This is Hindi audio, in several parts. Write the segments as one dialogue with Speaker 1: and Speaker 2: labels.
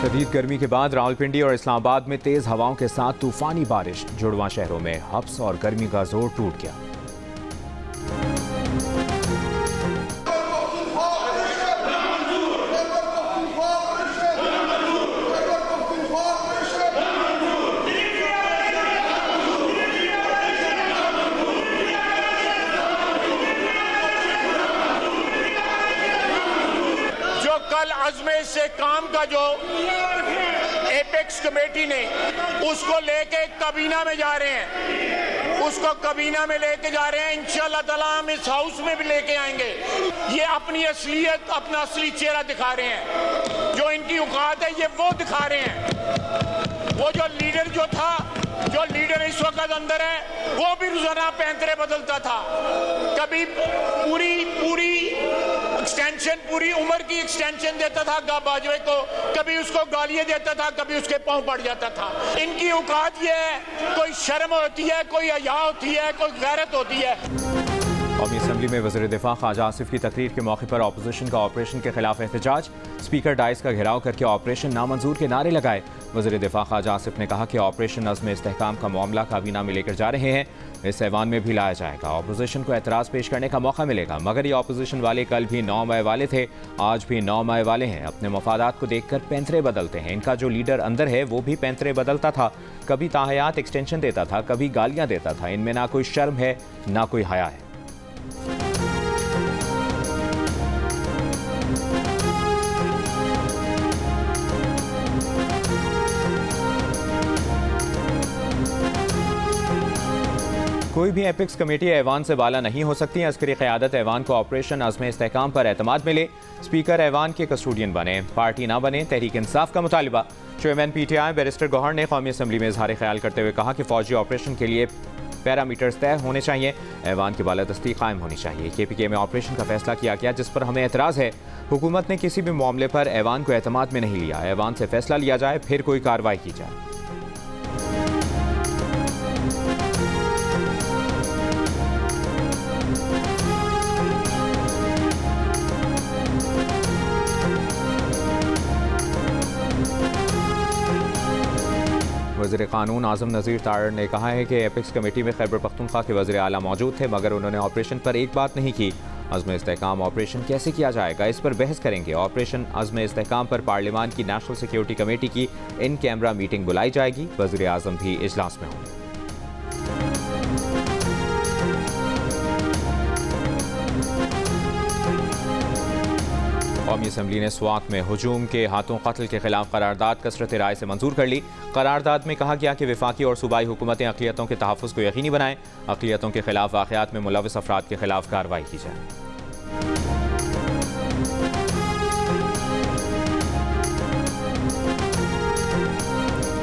Speaker 1: शदीद गर्मी के बाद रावलपिंडी और इस्लामाबाद में तेज हवाओं के साथ तूफानी बारिश। जुड़वां शहरों में हब्स और गर्मी का जोर टूट गया।
Speaker 2: कल अज़्मे से काम का जो एपेक्स कमेटी ने उसको लेके कबीना में जा रहे हैं, उसको कबीना में लेके जा रहे हैं। इंशाअल्लाह ताला हम इस हाउस में भी लेके आएंगे। ये अपनी असलियत, अपना असली चेहरा दिखा रहे हैं। जो इनकी औकात है ये वो दिखा रहे हैं। वो जो लीडर इस वक्त अंदर है वो भी रोजाना पैंतरे बदलता था। कभी पूरी एक्सटेंशन, पूरी उम्र की एक्सटेंशन देता था बाजवे को, कभी उसको गालियां देता था, कभी उसके पांव पड़ जाता था। इनकी औकात ये है, कोई शर्म होती है, कोई हया होती है, कोई गैरत होती है।
Speaker 1: कौमी असम्बली में वज़ीर दिफा ख्वाजा आसिफ की तकरीर के मौके पर ऑपोजिशन का ऑपरेशन के खिलाफ एहतजाज। स्पीकर डाइस का घेराव करके ऑपरेशन नामंजूर के नारे लगाए। वज़ीर दिफा ख्वाजा आसिफ ने कहा कि ऑपरेशन अज़्म इस्तेहकाम का मामला काबीना में लेकर जा रहे हैं, इस ऐवान में भी लाया जाएगा। ऑपोजिशन को एतराज़ पेश करने का मौका मिलेगा, मगर ये ऑपोजिशन वाले कल भी 9 मई वाले थे, आज भी 9 मई वाले हैं। अपने मफादात को देख कर पैंतरे बदलते हैं। इनका जो लीडर अंदर है वो भी पैंतरे बदलता था, कभी ताहयात एक्सटेंशन देता था, कभी गालियाँ देता था। इनमें ना कोई शर्म है ना कोई हया है। कोई भी एपिक्स कमेटी ऐवान से बाला नहीं हो सकती। अस्करी क़यादत ऐवान को ऑपरेशन अज़्म इस्तेहकाम पर एतमाद मिले, स्पीकर ऐवान के कस्टोडियन बने, पार्टी ना बने। तहरीक इंसाफ का मुतालिबा। चेयरमैन PTI बैरिस्टर गौहर ने कौमी असम्बली में इजहार ख्याल करते हुए कहा कि फौजी ऑपरेशन के लिए पैरामीटर्स तय होने चाहिए, ऐवान की बालादस्ती कायम होनी चाहिए। KPK में ऑपरेशन का फैसला किया गया जिस पर हमें एतराज़ है। हुकूमत ने किसी भी मामले पर ऐवान को एतमाद में नहीं लिया। ऐवान से फैसला लिया जाए, फिर कोई कार्रवाई की जाए। वज़ीर क़ानून आज़म नज़ीर तारड़ ने कहा है कि एपिक्स कमेटी में खैबर पख्तूनख्वा के वज़ीर आला मौजूद थे, मगर उन्होंने ऑपरेशन पर एक बात नहीं की। अज़्म इस्तेहकाम ऑपरेशन कैसे किया जाएगा, इस पर बहस करेंगे। ऑपरेशन अज़्म इस्तेहकाम पर पार्लियामान की नेशनल सिक्योरिटी कमेटी की इन कैमरा मीटिंग बुलाई जाएगी। वज़ीर आज़म भी इजलास में होंगे। कौमी असम्बली ने स्वात में हुजूम के हाथों कत्ल के खिलाफ करारदाद कसरत राय से मंजूर कर ली। करारदाद में कहा गया कि वफाकी और सूबाई हुकूमतें अक़लियतों के तहफ़्फ़ुज़ को यकीनी बनाएं, अक़लियतों के खिलाफ वाक़यात में मुलव्वस अफराद के खिलाफ कार्रवाई की जाए।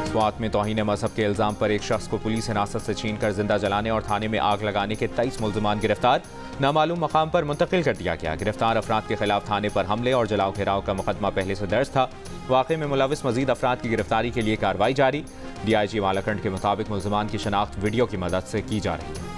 Speaker 1: स्वात में तौहीन मजहब के इल्ज़ाम पर एक शख्स को पुलिस हिरासत से छीन कर जिंदा जलाने और थाने में आग लगाने के 23 मुल्ज़िमान गिरफ्तार। नामालूम मकाम पर मुंतकिल कर दिया गया। गिरफ्तार अफराद के खिलाफ थाने पर हमले और जलाओ घेराव का मुकदमा पहले से दर्ज था। वाक़े में मुलव्वस मजीद अफराद की गिरफ्तारी के लिए कार्रवाई जारी। DIG मालाकंड के मुताबिक मुल्ज़िमान की शनाख्त वीडियो की मदद से की जा रही है।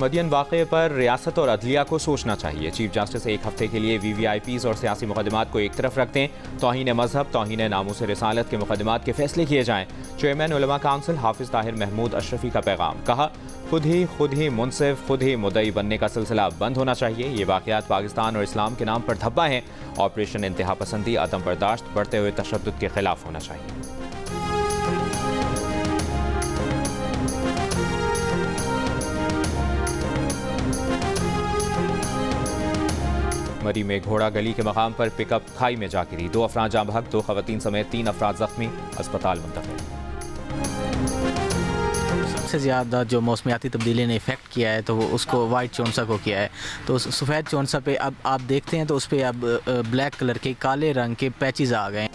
Speaker 1: मदियन वाक़े पर रियासत और अदलिया को सोचना चाहिए। चीफ जस्टिस एक हफ्ते के लिए VVIPs और सियासी मुकदमात को एक तरफ रख दें। तौहीन मजहब, तौहीन नामूस रिसालत के मुकदमात के फैसले किए जाएँ। चेयरमैन उलमा काउंसिल हाफिज़ ताहिर महमूद अशरफी का पैगाम। कहा, खुद ही मुनसिफ, खुद ही मुद्दई बनने का सिलसिला बंद होना चाहिए। ये वाक़यात पाकिस्तान और इस्लाम के नाम पर धब्बा हैं। ऑपरेशन इंतहा पसंदी, अदम बर्दाश्त, बढ़ते हुए तशद्दुद के खिलाफ होना चाहिए। मरी में घोड़ा गली के मकाम पर पिकअप खाई में जा गिरी। 2 अफराद जाँ बहक, 2 खवातीन समेत 3 अफराद जख्मी, अस्पताल मुंतकिल।
Speaker 3: सबसे ज़्यादा जो मौसमियाती तब्दीली ने इफ़ेक्ट किया है तो वो उसको वाइट चौंसा को किया है। तो सफ़ेद चौंसा पे अब आप देखते हैं तो उस पर अब ब्लैक कलर के, काले रंग के पैचेस आ गए।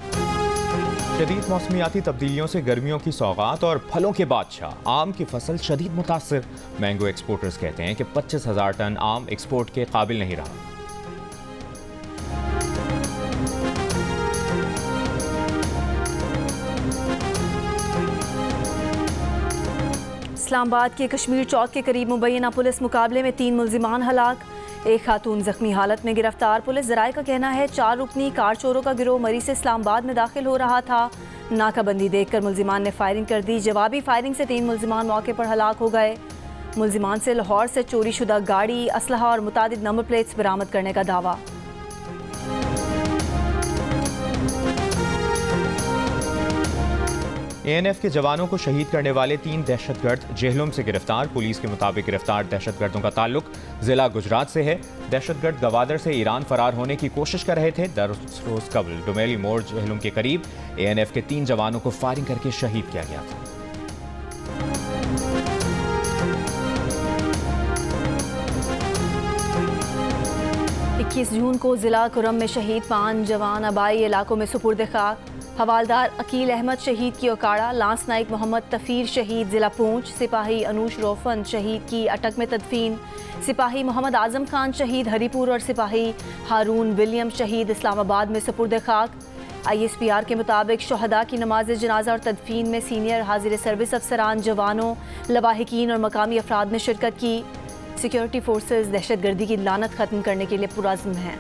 Speaker 1: शदीद मौसमियाती तब्दीलियों से गर्मियों की सौगात और फलों के बादशाह आम की फसल शदीद मुतासिर। मैंगो एक्सपोर्टर्स कहते हैं कि 25,000 टन आम एक्सपोर्ट के काबिल नहीं रहा।
Speaker 4: इस्लामाबाद के कश्मीर चौक के करीब मुबैना पुलिस मुकाबले में 3 मुल्जिमान हलाक, एक खातून जख्मी हालत में गिरफ्तार। पुलिस ज़राए का कहना है 4 रुकनी कार चोरों का गिरोह मरी से इस्लामाबाद में दाखिल हो रहा था। नाकाबंदी देखकर मुल्जिमान ने फायरिंग कर दी। जवाबी फायरिंग से 3 मुल्जिमान मौके पर हलाक हो गए। मुल्जिमान से लाहौर से चोरी शुदा गाड़ी, असलहा और मुतादिद नंबर प्लेट्स बरामद करने का दावा।
Speaker 1: ANF के जवानों को शहीद करने वाले 3 दहशतगर्द जेहलुम से गिरफ्तार। पुलिस के मुताबिक गिरफ्तार दहशतगर्दों का ताल्लुक जिला गुजरात से है। दहशतगर्द गवादर से ईरान फरार होने की कोशिश कर रहे थे। 10 रोज कबल डुमेली मोड़ जेहलुम के करीब ANF के 3 जवानों को फायरिंग करके शहीद किया गया था।
Speaker 4: जून को जिला कुरम में शहीद 5 जवान आबाई इलाकों में सुपुर्द खाक। हवालदार अकील अहमद शहीद की ओकाड़ा, लांस नाइक मोहम्मद तफीर शहीद जिला पूंछ, सिपाही अनुश रोफन शहीद की अटक में तदफीन, सिपाही मोहम्मद आजम खान शहीद हरीपुर और सिपाही हारून विलियम शहीद इस्लामाबाद में सुपुर्द खाक। ISPR के मुताबिक शहदा की नमाज जनाजा और तदफीन में सीनियर हाजिर सर्विस अफसरान, जवानों, लवाहिकीन और मकामी अफराद ने शिरकत की। सिक्योरिटी फोर्सेस दहशतगर्दी की लानत खत्म करने के लिए पुरअज़्म हैं।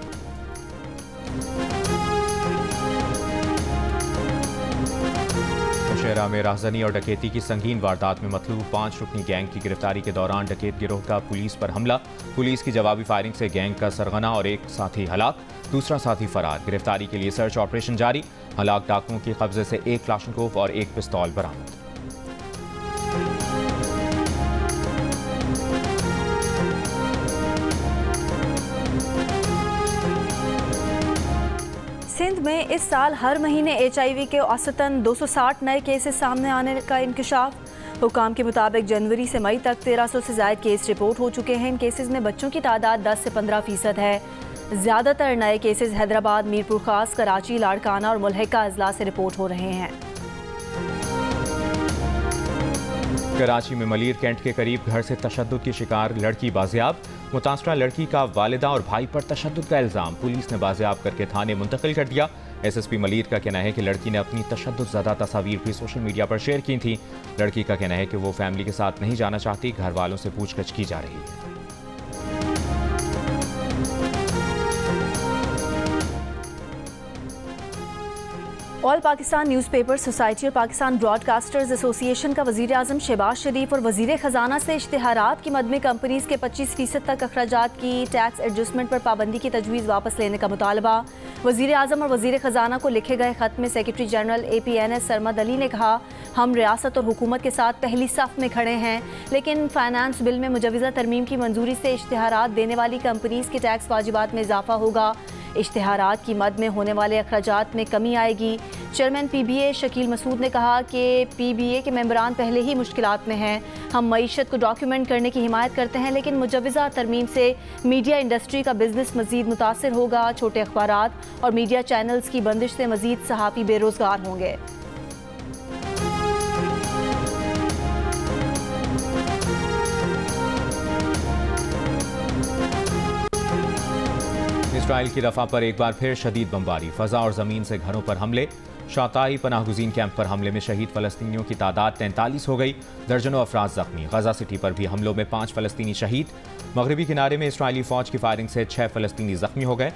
Speaker 1: शहरा में राहज़नी और डकैती की संगीन वारदात में मतलूब 5 रुकनी गैंग की गिरफ्तारी के दौरान डकैत गिरोह का पुलिस पर हमला। पुलिस की जवाबी फायरिंग से गैंग का सरगना और एक साथी हलाक, दूसरा साथी फरार। गिरफ्तारी के लिए सर्च ऑपरेशन जारी। हलाक डाकुओं के कब्जे से 1 क्लाशनकोव और 1 पिस्तौल बरामद।
Speaker 4: सिंध में इस साल हर महीने HIV के औसतन 260 नए केसेस सामने आने का इंकशाफ। हुकाम के मुताबिक जनवरी से मई तक 1300 से ज़ायद केस रिपोर्ट हो चुके हैं। इन केसेस में बच्चों की तादाद 10 से 15% है। ज़्यादातर नए केसेस हैदराबाद, मीरपुर खास, कराची, लाड़काना और मुल्हिका अजला से रिपोर्ट हो रहे हैं।
Speaker 1: कराची में मलीर कैंट के करीब घर से तशद्दुद की शिकार लड़की बाजियाब। मुतासरा लड़की का वालिदा और भाई पर तशद्दुद का इल्ज़ाम। पुलिस ने बाजियाब करके थाने मुंतकिल कर दिया। SSP मलीर का कहना है कि लड़की ने अपनी तशद्दुद ज़दा तस्वीर भी सोशल मीडिया पर शेयर की थी। लड़की का कहना है कि वो फैमिली के साथ नहीं जाना चाहती। घर वालों से पूछताछ की जा रही है।
Speaker 4: ऑल पाकिस्तान न्यूज़पेपर सोसाइटी और पाकिस्तान ब्रॉडकास्टर्स एसोसिएशन का वज़ीर आज़म शहबाज शरीफ और वज़ीर ख़जाना से इश्तिहारात की मद में कंपनीज़ के 25% तक अखराजात की टैक्स एडजस्टमेंट पर पाबंदी की तजवीज़ वापस लेने का मुतालबा। वज़ीर आज़म और वज़ीर ख़जाना को लिखे गए ख़त में secretary general APNS Sarmad Ali ने कहा, हम रियासत और हुकूमत के साथ पहली सफ़ में खड़े हैं, लेकिन फाइनेंस बिल में मुजवज़ा तरमीम की मंजूरी से इश्तिहारात देने वाली कंपनीज़ के टैक्स वाजिबात में इजाफा होगा। इश्तिहारात की मद में होने वाले अखराजात में कमी आएगी। चेयरमैन PBA शकील मसूद ने कहा कि PBA के मेंबरान पहले ही मुश्किलात में हैं। हम मईशत को डॉक्यूमेंट करने की हिमायत करते हैं, लेकिन मुजवज़ा तरमीम से मीडिया इंडस्ट्री का बिजनेस मज़ीद मुतासर होगा। छोटे अखबारात और मीडिया चैनल्स की बंदिश से मज़ीद सहाफ़ी बेरोज़गार होंगे।
Speaker 1: इसराइल की रफ़ा पर एक बार फिर शदीद बमबारी। फ़ज़ा और ज़मीन से घरों पर हमले। शाताई पनाहगुज़ीन कैंप पर हमले में शहीद फ़लस्तीनियों की तादाद 43 हो गई। दर्जनों अफराद ज़ख्मी। गज़ा सिटी पर भी हमलों में 5 फ़लस्तीनी शहीद। मगरबी किनारे में इसराइली फ़ौज की फायरिंग से 6 फ़लस्तीनी ज़ख्मी हो गए।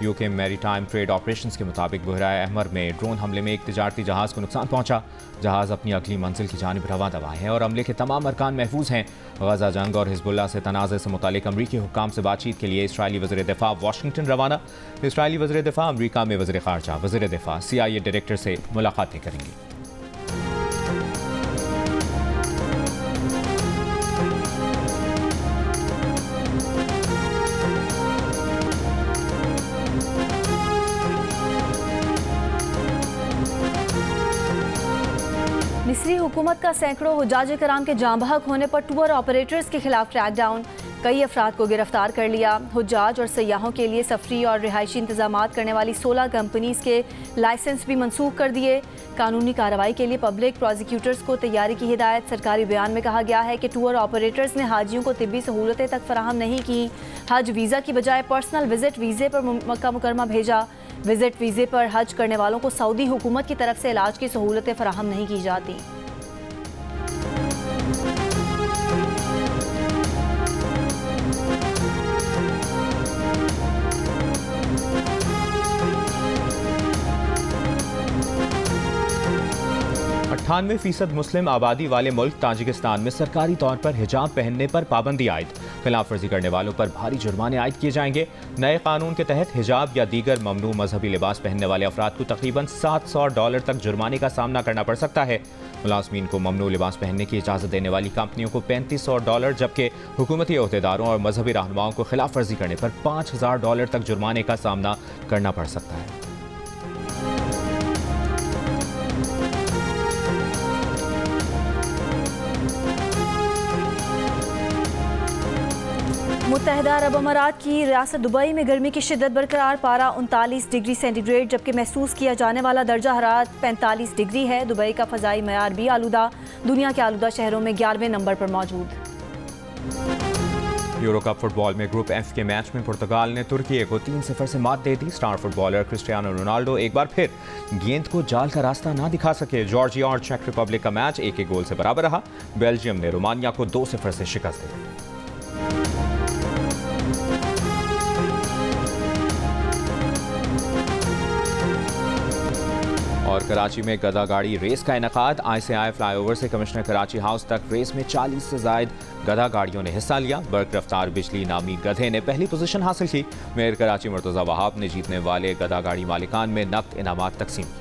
Speaker 1: UK मैरीटाइम ट्रेड ऑपरेशंस के मुताबिक बहराए अहमर में ड्रोन हमले में एक तिजारती जहाज़ को नुकसान पहुंचा। जहाज़ अपनी अगली मंजिल की जानिब रवा दवा है और हमले के तमाम अरकान महफूज हैं। गज़ा जंग और हिज़्बुल्लाह से तनाज़े से मुतालिक अमरीकी हुक्काम से बातचीत के लिए इसराइली वज़ीर दिफ़ा वाशिंगटन रवाना। इसराइली वज़ीर दिफ़ा अमरीका में वज़ीर ख़ारजा, वज़ीर दिफ़ा, CIA डायरेक्टर से मुलाकातें करेंगे।
Speaker 4: मिस्री हुकूमत का सैकड़ों हुज्जाज कराम के जाँ बहक होने पर टूर ऑपरेटर्स के खिलाफ क्रैकडाउन। कई अफराद को गिरफ्तार कर लिया। हुज्जाज और सयाहों के लिए सफरी और रिहायशी इंतजाम करने वाली 16 कंपनीज के लाइसेंस भी मनसूख कर दिए। कानूनी कार्रवाई के लिए पब्लिक प्रोसिक्यूटर्स को तैयारी की हिदायत। सरकारी बयान में कहा गया है कि टूर ऑपरेटर्स ने हाजियों को तिब्बी सहूलतें तक फराहम नहीं की। हज वीज़ा की बजाय पर्सनल विजिट वीज़े पर मक्का मुकरमा भेजा। विजिट वीज़े पर हज करने वालों को सऊदी हुकूमत की तरफ से इलाज की सहूलतें फराहम नहीं की जाती।
Speaker 1: 98% मुस्लिम आबादी वाले मुल्क ताजिकिस्तान में सरकारी तौर पर हिजाब पहनने पर पाबंदी आयद, खिलाफ वर्जी करने वालों पर भारी जुर्माने आयद किए जाएंगे। नए कानून के तहत हिजाब या दीगर ममनू मजहबी लिबास पहनने वाले अफराद को तकरीबन $700 तक जुर्माने का सामना करना पड़ सकता है। मुलाजमीन को ममनू लिबास पहनने की इजाज़त देने वाली कंपनियों को $3500, जबकि हुकूमती अहदेदारों और मजहबी रहनुमाओं को खिलाफ वर्जी करने पर $5000 तक जुर्माने का सामना करना पड़ सकता है।
Speaker 4: मुत्तहिदा अरब अमारात की रियासत दुबई में गर्मी की शिद्दत बरकरार, पारा 39 डिग्री सेंटीग्रेड, जबकि महसूस किया जाने वाला दर्जा हरारत 45 डिग्री है। दुबई का फ़ज़ाई मयार भी आलूदा, दुनिया के आलूदा शहरों में 11वें नंबर पर मौजूद।
Speaker 1: यूरो कप फुटबॉल में ग्रुप एफ के मैच में पुर्तगाल ने तुर्की को 3-0 से मात दे दी। स्टार फुटबॉलर क्रिस्टियानो रोनाल्डो एक बार फिर गेंद को जाल का रास्ता ना दिखा सके। जॉर्जिया और चेक रिपब्लिक का मैच 1-1 गोल से बराबर रहा। बेल्जियम ने रोमानिया को 2-0 से शिकस्त दी। और कराची में गधा गाड़ी रेस का इनेकाद, ICI फ्लाईओवर से कमिश्नर कराची हाउस तक रेस में 40 से जायद गधा गाड़ियों ने हिस्सा लिया। बर्क रफ्तार बिजली नामी गधे ने पहली पोजीशन हासिल की। मेयर कराची मुर्तज़ा वहाब ने जीतने वाले गधा गाड़ी मालिकान में नकद इनामात तकसीम किए।